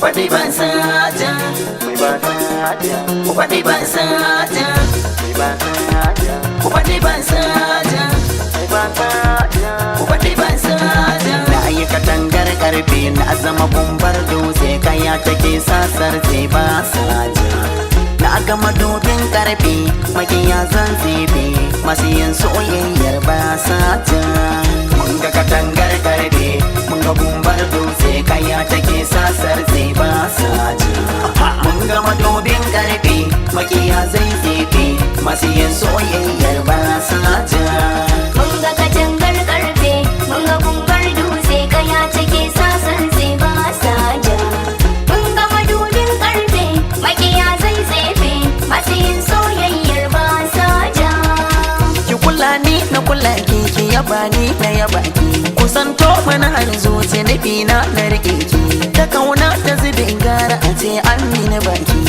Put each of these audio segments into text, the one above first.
faɗi ban sata, ku faɗi ban sata, ku faɗi ban sata, ku faɗi ban sata. Na yi katangar karfe na zama gumbar dutse, kaya take sasar sai ba sata. Na gama dubin karfe makiya zan zebe, masu yin soyayyar ba sata. Mun ga katangar karfe, mun ga gumbar dutse, kaya take sasar sai ba sata. Mun ga madubin karfe makiya zai zebe, masu yin soyayyar ba sata. Mun ga katangar karfe, mun ga gumbar dutse, kaya take sasar sai ba sata. Mun ga madubin karfe makiya zai tsefe, masu yin soyayyar ba sata. Ki kula ni na kula ki yaba ni na yaba ki, kusanto mana har zuci nufi na rike ki. Ta kauna ta zubin gara a ce an mini baki,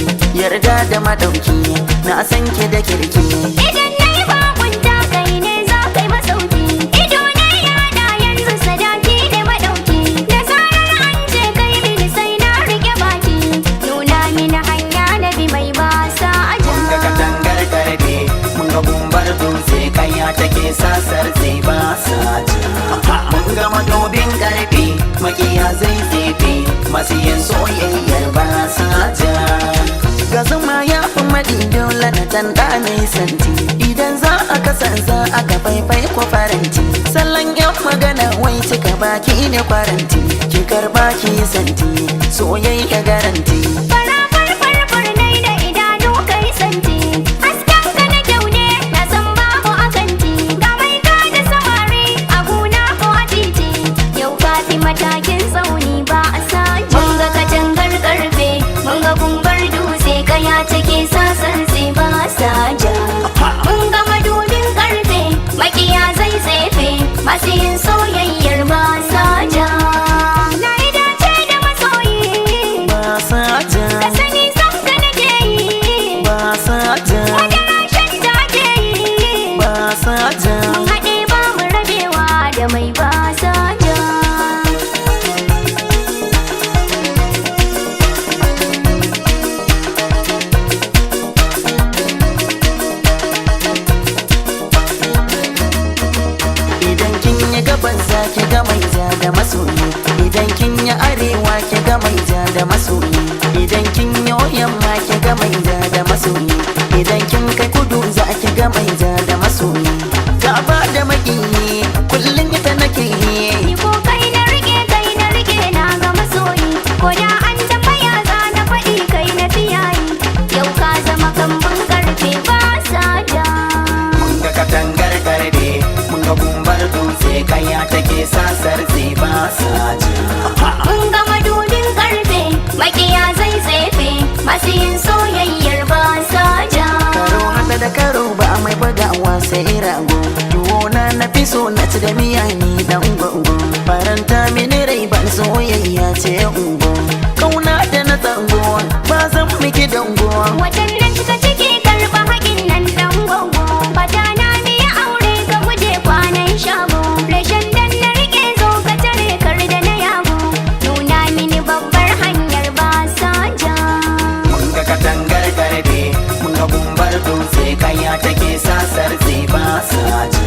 yarda da madauki na san ki da kirki. Idan na yi bakunta kai ne za kai masauki, ido ne ya da yanzu sadaki ne madauki. Da zarar an ce kai mini sai na rike baki, nuna mini hanya na bi mai basa aja. Mun ga katangar karfe, mun ga gumbar dutse, kaya take sasar sai ba sata. Mun ga madubin karfe makiya zai tsefe, masu yin soyayyar ba sata. Ga zuma ya fi maɗi dole na tanda mai santi, idan za a kasansa aka faifai ko faranti. Sallan yan magana wai cika baki ne kwaranti, ki karba ki santi soyayya garanti. Fara farfar nai da idanu kai santi, hasken ka na kyau ne na san babu akanti. Ga mai ka da samari a gona ko a titi, yau ka fi matakin tsauni ba a saji. Mun ga katangar karfe, mun ga gumbar dutse, kaya take sasar sai ba saja. Mun ga madubin karfe makiya zai tsefe, masu yin soyayyar ba saja. Na yi dace da masoyi, Ba sata, ka sani san ka nake yi, ba sata, madara shan take yi. ba sata. Mun haɗe ba mu rabewa da mai ba saja. Idan kin yi gaban za ki ga mai ja da masoyi, idan kin yi arewa ki ga mai ja da masoyi, idan kin yi yamma ki ga mai ja da masoyi, idan kin kai kudu za ki ga mai ja da masoyi. Gaba da makiyi kullum ita nake yi. Ni ko kai na rike na ga masoyi, ko da an tambaya za na faɗi kai na fiyayi. Yau ka zama kambun karfe ba saja. Mun ga katangar karfe, mun ga gumbar dutse, kaya take sasar sai ba sata. Mun ga madubin karfe makiya zai tsefe, masu yin soyayyar ba saja. Karo hada da karo ba mai bugawa sai rago, tuwo na fi so na ci da miya ni dan gongo. Faranta mini rai ban soyayya ce ungo, kauna da na tsango ba zan miki dango. Waɗannan cika ciki karɓa haƙin nan ɗan gongo, fata na miya aure ka guje kwanan shago. Rashin dan na rike zo ka tare kar da na yago, nuna mini babbar hanyar ba saja. Mun ga katangar karfe, mun ga gumbar dutse, kaya take sasar sai ba sata.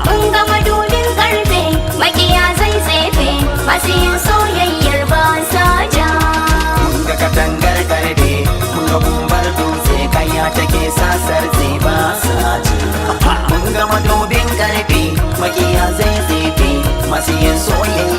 Mun ga madubin karfe makiya zai tsefe, masu yin soyayyar ba saja. Mun ga katangar karfe, mun ga gumbar dutse, kaya take sasar sai ba sata. Mun ga madubin karfe makiya zai tsefe, masu yin soyayya